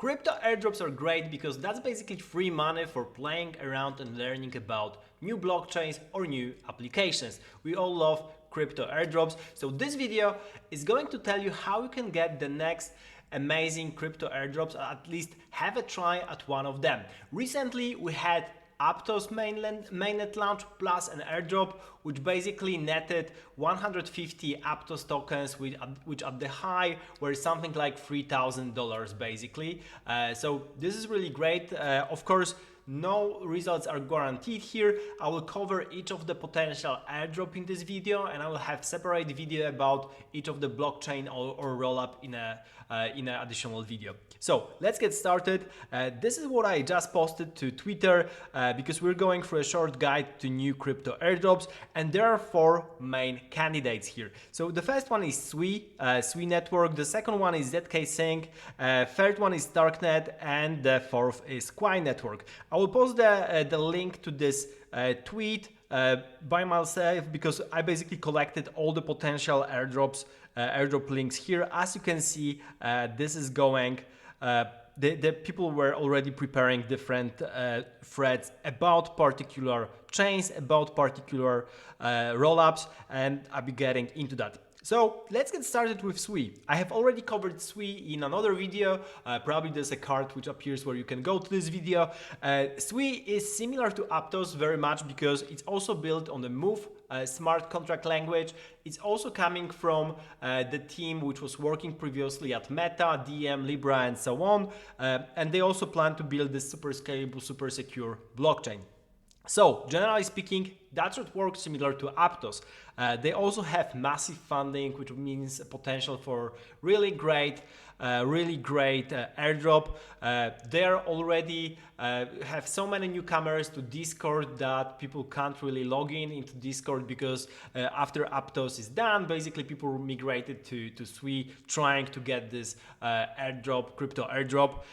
Crypto airdrops are great because that's basically free money for playing around and learning about new blockchains or new applications. We all love crypto airdrops, so this video is going to tell you how you can get the next amazing crypto airdrops, or at least have a try at one of them. Recently we had Aptos mainnet launch plus an airdrop which basically netted 150 Aptos tokens, which at the high were something like $3,000 basically. So this is really great. Of course, no results are guaranteed here. I will cover each of the potential airdrop in this video, and I will have separate video about each of the blockchain or rollup in an additional video. So let's get started. This is what I just posted to Twitter because we're going through a short guide to new crypto airdrops, and there are four main candidates here. So the first one is SUI Network, the second one is zkSync, third one is Starknet, and the fourth is Quai Network. I will post the link to this tweet by myself because I basically collected all the potential airdrop links here. As you can see, this is going. The people were already preparing different threads about particular chains, about particular rollups, and I'll be getting into that. So let's get started with SUI. I have already covered SUI in another video. Probably there's a card which appears where you can go to this video. SUI is similar to Aptos very much because it's also built on the Move smart contract language. It's also coming from the team which was working previously at Meta, DM, Libra, and so on. And they also plan to build this super scalable, super secure blockchain. So generally speaking, that should work similar to Aptos. They also have massive funding, which means potential for really great airdrop. They are already have so many newcomers to Discord that people can't really log into Discord because after Aptos is done, basically people migrated to SUI trying to get this airdrop, crypto airdrop.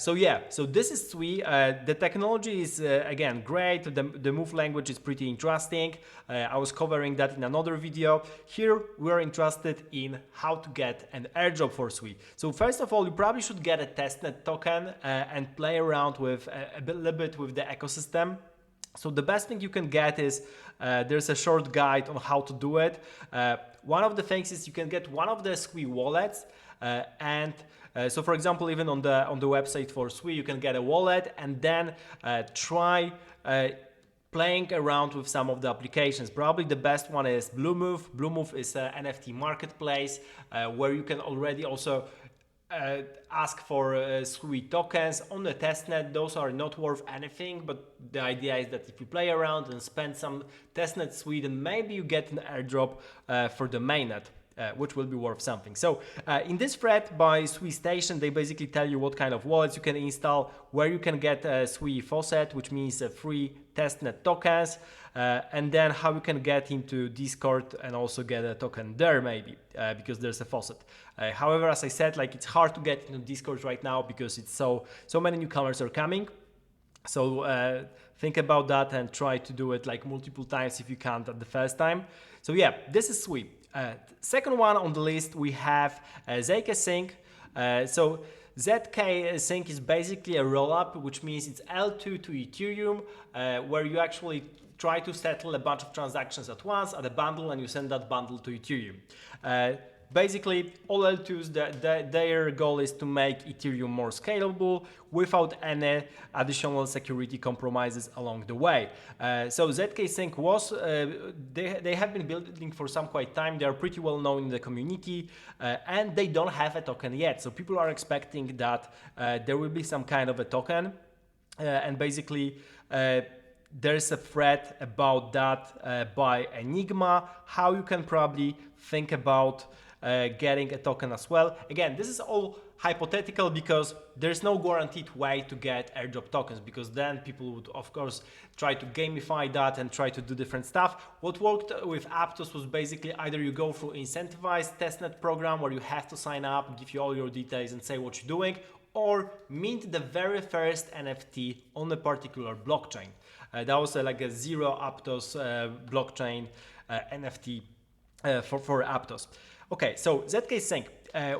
So this is SUI. The technology is again great. The Move language is pretty interesting. I was covering that in another video. Here we're interested in how to get an airdrop for SUI. So first of all, you probably should get a testnet token and play around with a little bit with the ecosystem. So the best thing you can get is there's a short guide on how to do it. One of the things is you can get one of the SUI wallets so for example, even on the website for SUI, you can get a wallet and then try playing around with some of the applications. Probably the best one is Bluemove. Bluemove is an NFT marketplace where you can already also ask for SUI tokens on the testnet. Those are not worth anything, but the idea is that if you play around and spend some testnet SUI, then maybe you get an airdrop for the mainnet. Which will be worth something. So in this thread by SUI Station, they basically tell you what kind of wallets you can install, where you can get a SUI faucet, which means free testnet tokens, and then how you can get into Discord and also get a token there maybe, because there's a faucet. However, as I said, like it's hard to get into Discord right now because it's so many newcomers are coming. So think about that and try to do it like multiple times if you can't at the first time. So yeah, this is SUI. Second one on the list, we have zkSync. So zkSync is basically a rollup, which means it's L2 to Ethereum, where you actually try to settle a bunch of transactions at once at a bundle, and you send that bundle to Ethereum. Basically, all L2s, their goal is to make Ethereum more scalable without any additional security compromises along the way. So zkSync was, they have been building for some quite time. They are pretty well known in the community, and they don't have a token yet. So people are expecting that there will be some kind of a token, and basically there's a thread about that by Enigma, how you can probably think about getting a token as well. Again, this is all hypothetical because there's no guaranteed way to get airdrop tokens, because then people would of course try to gamify that and try to do different stuff. What worked with Aptos was basically either you go through incentivized testnet program where you have to sign up, give you all your details and say what you're doing, or mint the very first NFT on a particular blockchain. That was like a zero Aptos blockchain NFT for Aptos. Okay, so zkSync,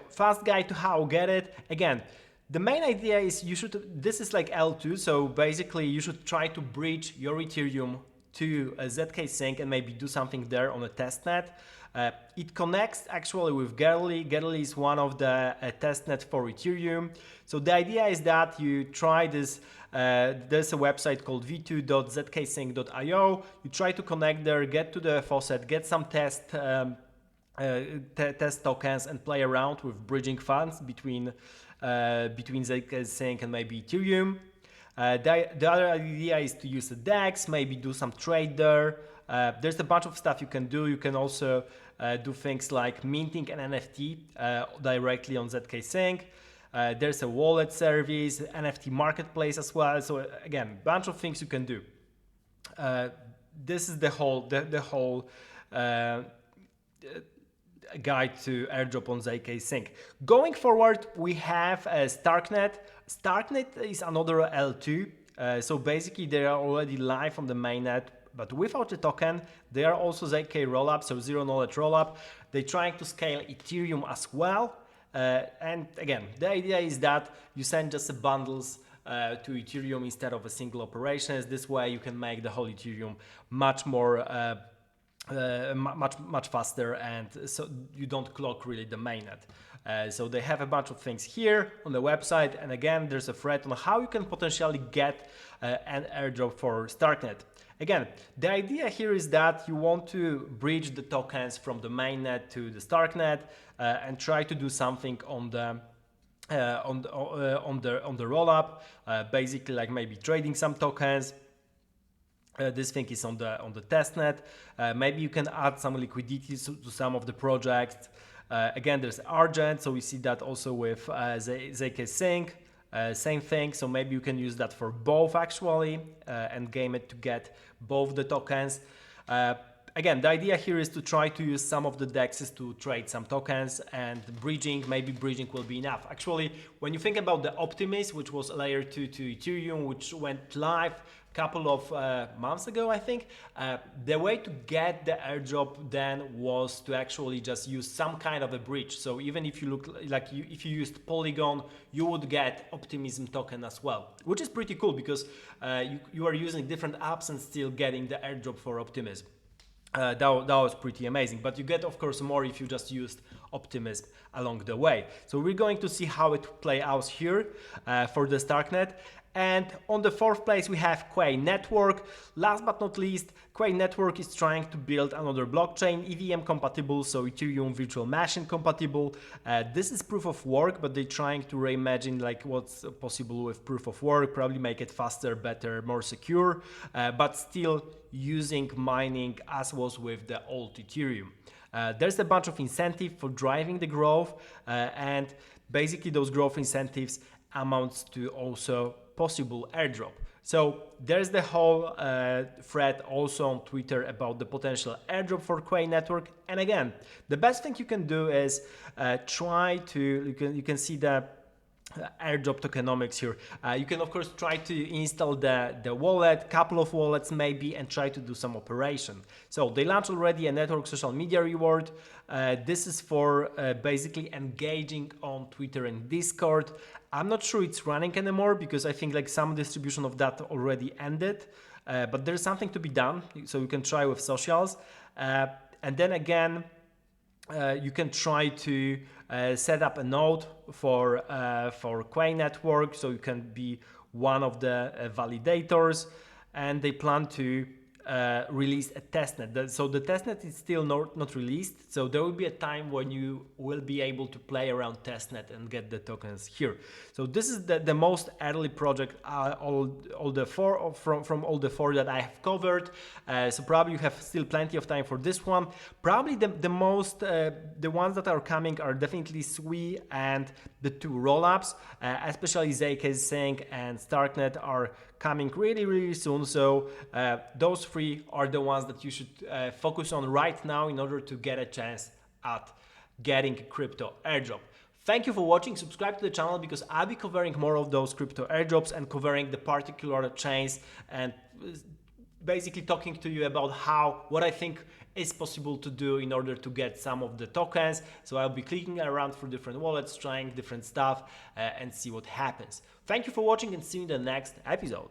fast guide to how get it. Again, The main idea is this is like L2, so basically you should try to bridge your Ethereum to a zkSync and maybe do something there on a testnet. It connects actually with Gerli. Gerli is one of the testnet for Ethereum. So the idea is that you try this, there's a website called v2.zkSync.io. You try to connect there, get to the faucet, get some test tokens and play around with bridging funds between zkSync and maybe Ethereum. The other idea is to use a DEX, maybe do some trade there. There's a bunch of stuff you can do. You can also do things like minting an NFT directly on zkSync. There's a wallet service, NFT marketplace as well. So again, bunch of things you can do. This is the whole guide to airdrop on zkSync. Going forward, we have Starknet. Starknet is another L2. So basically they are already live on the mainnet, but without the token. They are also zk rollup, so zero knowledge rollup. They're trying to scale Ethereum as well. And again, the idea is that you send just bundles to Ethereum instead of a single operations. This way you can make the whole Ethereum much more much faster, and so you don't clock really the mainnet. So they have a bunch of things here on the website, and again there's a thread on how you can potentially get an airdrop for Starknet. Again, the idea here is that you want to bridge the tokens from the mainnet to the Starknet and try to do something on the rollup, basically like maybe trading some tokens. This thing is on the testnet. Maybe you can add some liquidity to some of the projects. Again, there's Argent, so we see that also with zkSync. Same thing, so maybe you can use that for both actually and game it to get both the tokens. Again, the idea here is to try to use some of the DEXs to trade some tokens, and maybe bridging will be enough. Actually, when you think about the Optimism, which was layer 2 to Ethereum, which went live couple of months ago, I think, the way to get the airdrop then was to actually just use some kind of a bridge. So even if you look like if you used Polygon, you would get Optimism token as well, which is pretty cool because you are using different apps and still getting the airdrop for Optimism. That was pretty amazing, but you get of course more if you just used Optimism along the way. So we're going to see how it play out here for the Starknet. And on the fourth place, we have Quai Network. Last but not least, Quai Network is trying to build another blockchain, EVM compatible, so Ethereum virtual machine compatible. This is proof of work, but they're trying to reimagine like what's possible with proof of work, probably make it faster, better, more secure, but still using mining as was with the old Ethereum. There's a bunch of incentive for driving the growth, and basically those growth incentives amounts to also possible airdrop. So there's the whole thread also on Twitter about the potential airdrop for Quai Network. And again, the best thing you can do is try to, you can see the airdrop tokenomics here. You can of course try to install the wallet, couple of wallets maybe, and try to do some operation. So they launched already a network social media reward. This is for basically engaging on Twitter and Discord. I'm not sure it's running anymore because I think like some distribution of that already ended, but there's something to be done, so you can try with socials. And then again, you can try to set up a node for Quai Network, so you can be one of the validators, and they plan to release a testnet. So the testnet is still not released, so there will be a time when you will be able to play around testnet and get the tokens here. So this is the most early project, all the four from all the four that I have covered. So probably you have still plenty of time for this one. Probably the ones that are coming are definitely SUI and the two rollups, especially zkSync and Starknet are coming really soon. So those three are the ones that you should focus on right now in order to get a chance at getting crypto airdrop. Thank you for watching. Subscribe to the channel because I'll be covering more of those crypto airdrops and covering the particular chains and basically talking to you about what I think is possible to do in order to get some of the tokens. So I'll be clicking around for different wallets, trying different stuff and see what happens. Thank you for watching and see you in the next episode.